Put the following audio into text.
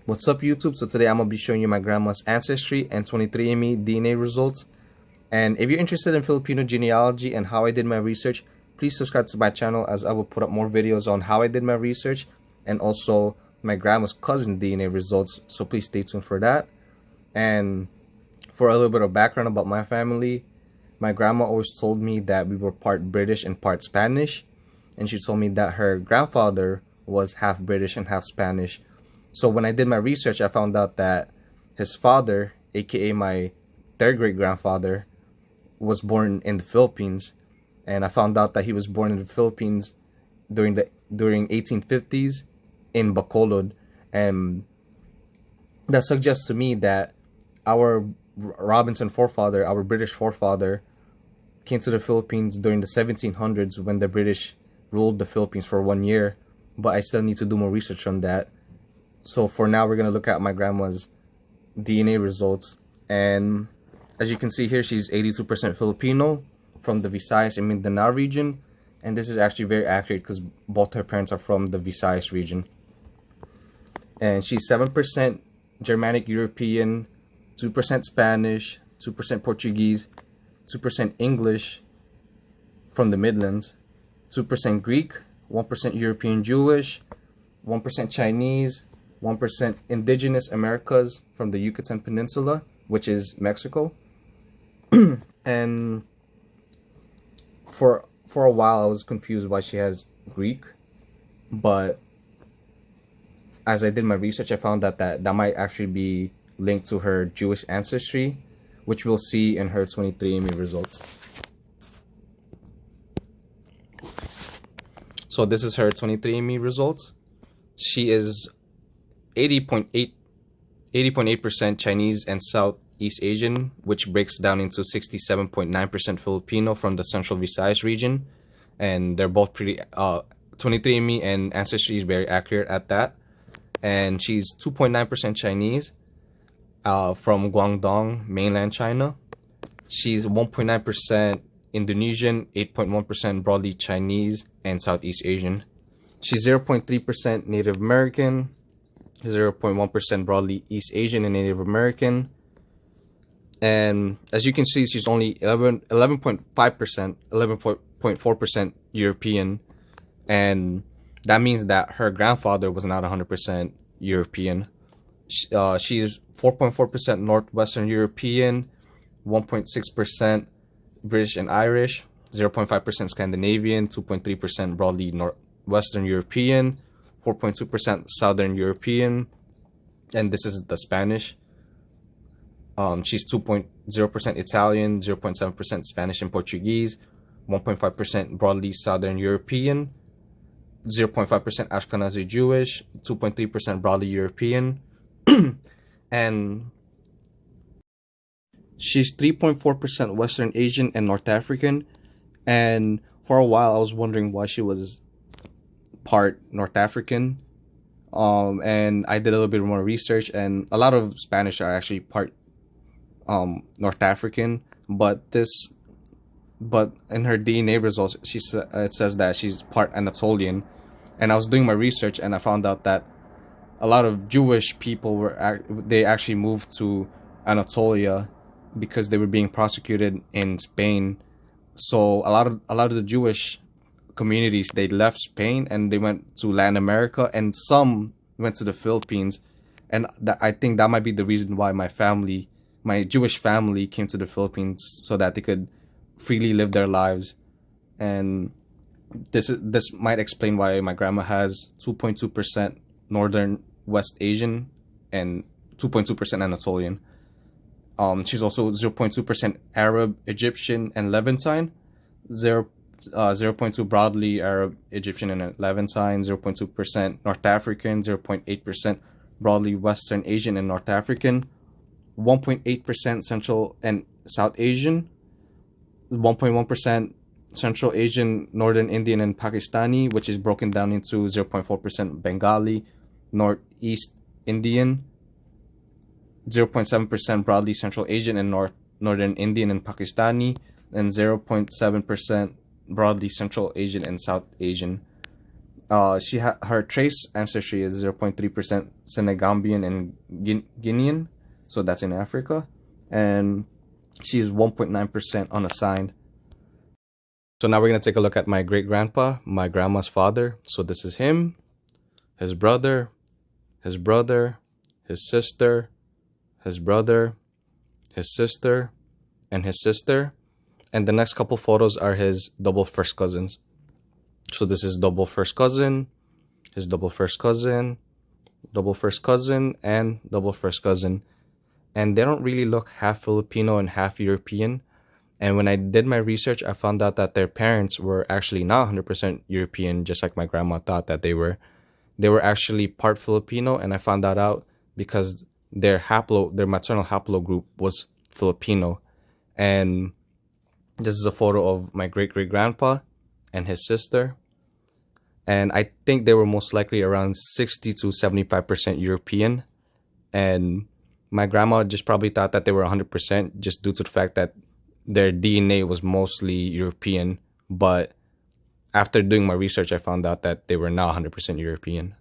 What's up, YouTube? So today I'm going to be showing you my grandma's Ancestry and 23andme DNA results. And if you're interested in Filipino genealogy and how I did my research, please subscribe to my channel as I will put up more videos on how I did my research and also my grandma's cousin DNA results. So please stay tuned for that. And for a little bit of background about my family, my grandma always told me that we were part British and part Spanish. And she told me that her grandfather was half British and half Spanish. So when I did my research, I found out that his father, aka my third great grandfather, was born in the Philippines, and I found out that he was born in the Philippines during 1850s in Bacolod, and that suggests to me that our Robinson forefather, our British forefather, came to the Philippines during the 1700s when the British ruled the Philippines for 1 year. But I still need to do more research on that. So for now, we're going to look at my grandma's DNA results. And as you can see here, she's 82% Filipino from the Visayas and Mindanao region. And this is actually very accurate because both her parents are from the Visayas region. And she's 7% Germanic European, 2% Spanish, 2% Portuguese, 2% English from the Midlands, 2% Greek, 1% European Jewish, 1% Chinese, 1% Indigenous Americas from the Yucatan Peninsula, which is Mexico. And for a while I was confused why she has Greek, but as I did my research, I found that that might actually be linked to her Jewish ancestry, which we'll see in her 23andme results. So this is her 23andme results. She is 80.8% Chinese and Southeast Asian, which breaks down into 67.9% Filipino from the Central Visayas region. And they're both pretty, 23andme and Ancestry is very accurate at that. And she's 2.9% Chinese from Guangdong, mainland China. She's 1.9% Indonesian, 8.1% broadly Chinese and Southeast Asian. She's 0.3% Native American, 0.1% broadly East Asian and Native American. And as you can see, she's only 11.5%, 11.4% European. And that means that her grandfather was not 100% European. She is 4.4% Northwestern European, 1.6% British and Irish, 0.5% Scandinavian, 2.3% broadly Northwestern European, 4.2% Southern European, and this is the Spanish. She's 2.0% Italian, 0.7% Spanish and Portuguese, 1.5% broadly Southern European, 0.5% Ashkenazi Jewish, 2.3% broadly European, and she's 3.4% Western Asian and North African. And for a while I was wondering why she was part North African, and I did a little bit more research, and a lot of Spanish are actually part North African, but in her DNA results it says that she's part Anatolian. And I was doing my research and I found out that a lot of Jewish people they actually moved to Anatolia because they were being prosecuted in Spain. So a lot of the Jewish communities, they left Spain and they went to Latin America, and some went to the Philippines. And I think that might be the reason why my Jewish family came to the Philippines, so that they could freely live their lives. And this might explain why my grandma has 2.2% Northern West Asian and 2.2% Anatolian. She's also 0.2% Arab, Egyptian, and Levantine, 0.2 broadly Arab, Egyptian, and Levantine, 0.2% North African, 0.8% broadly Western Asian and North African, 1.8% Central and South Asian, 1.1% Central Asian, Northern Indian, and Pakistani, which is broken down into 0.4% Bengali, Northeast Indian, 0.7% broadly Central Asian and Northern Indian and Pakistani, and 0.7% broadly Central Asian and South Asian. Her trace ancestry is 0.3% Senegambian and Guinean, so that's in Africa, and she's 1.9% unassigned. So now we're gonna take a look at my great grandpa, my grandma's father. So this is him, his brother, his brother, his sister, his brother, his sister, and his sister. And the next couple photos are his double first cousins. So this is double first cousin, his double first cousin, double first cousin, and double first cousin. And they don't really look half Filipino and half European. And when I did my research, I found out that their parents were actually not 100% European, just like my grandma thought that they were. They were actually part Filipino, and I found that out because their maternal haplogroup was Filipino. And this is a photo of my great-great-grandpa and his sister. And I think they were most likely around 60 to 75% European. And my grandma just probably thought that they were 100% just due to the fact that their DNA was mostly European. But after doing my research, I found out that they were not 100% European.